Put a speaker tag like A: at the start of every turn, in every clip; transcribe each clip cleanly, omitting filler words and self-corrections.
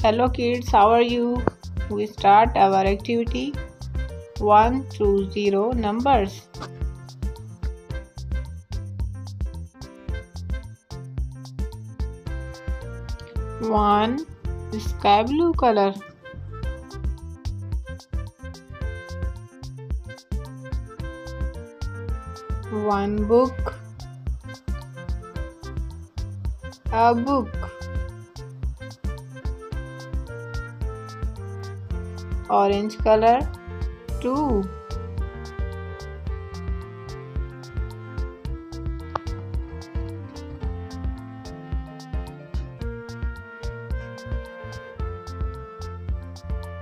A: Hello kids, how are you? We start our activity 1 through 0 numbers. 1. Sky blue color. 1 book. A book. Orange color. 2.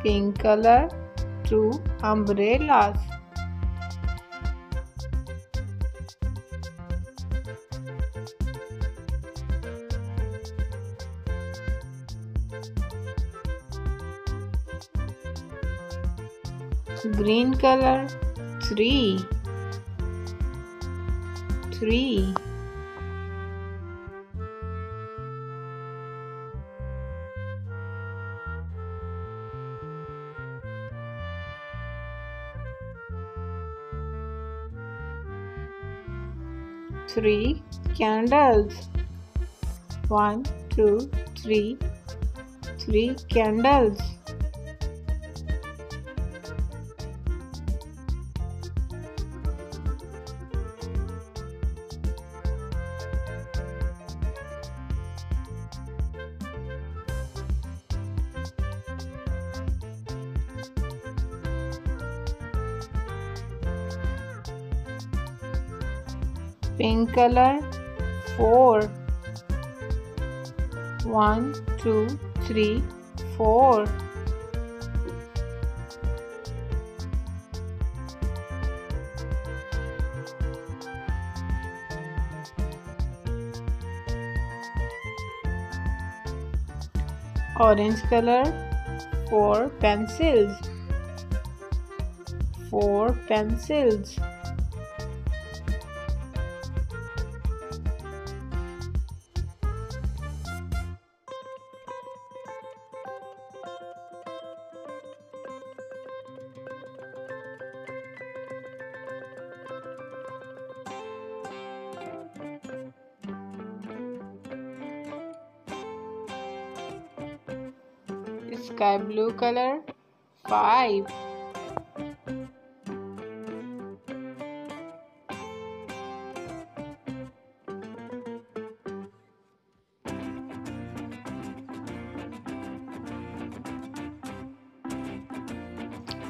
A: Pink color. 2 umbrellas. Green color. 3. Three candles. 1, 2, 3. 3 candles. Pink color. 4. 1, 2, 3, 4. Orange color. 4 pencils. 4 pencils. Sky blue color. 5.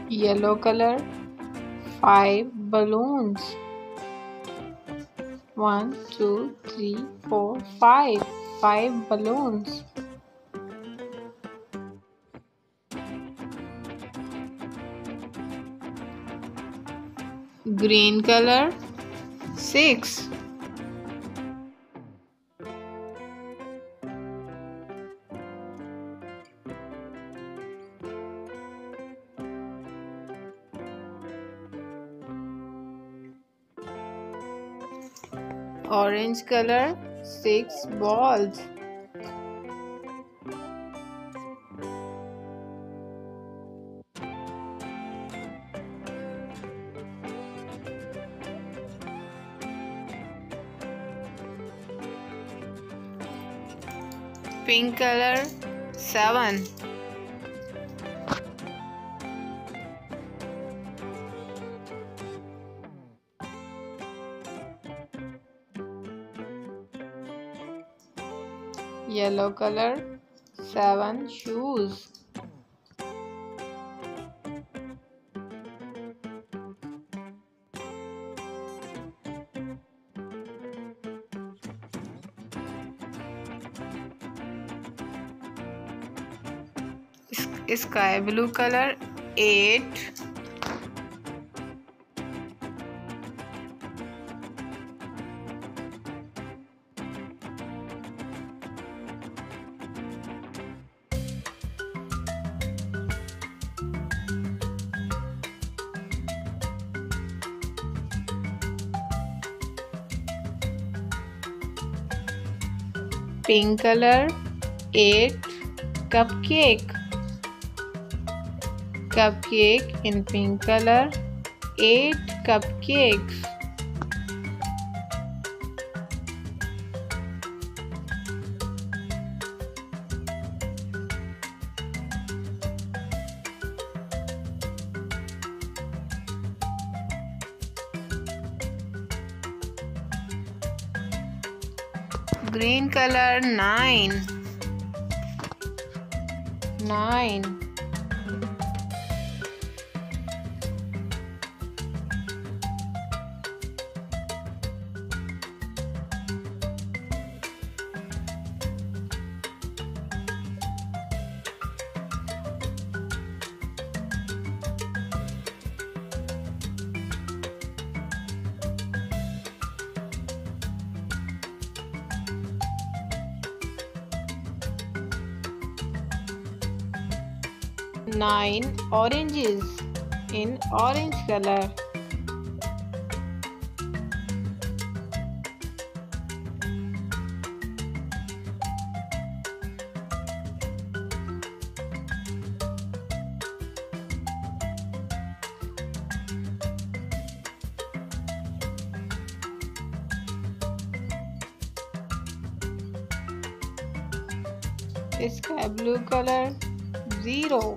A: Yellow color. 5 balloons. 1, 2, 3, 4, 5. 5 balloons. Green color. 6. Orange color. 6 balls. Pink color. 7. Yellow color. 7 shoes. Sky blue color. 8. Pink color. 8. Cupcake. Cupcake in pink color. 8 cupcakes. Green color. 9. 9. Nine oranges in orange color. Sky blue color. 0.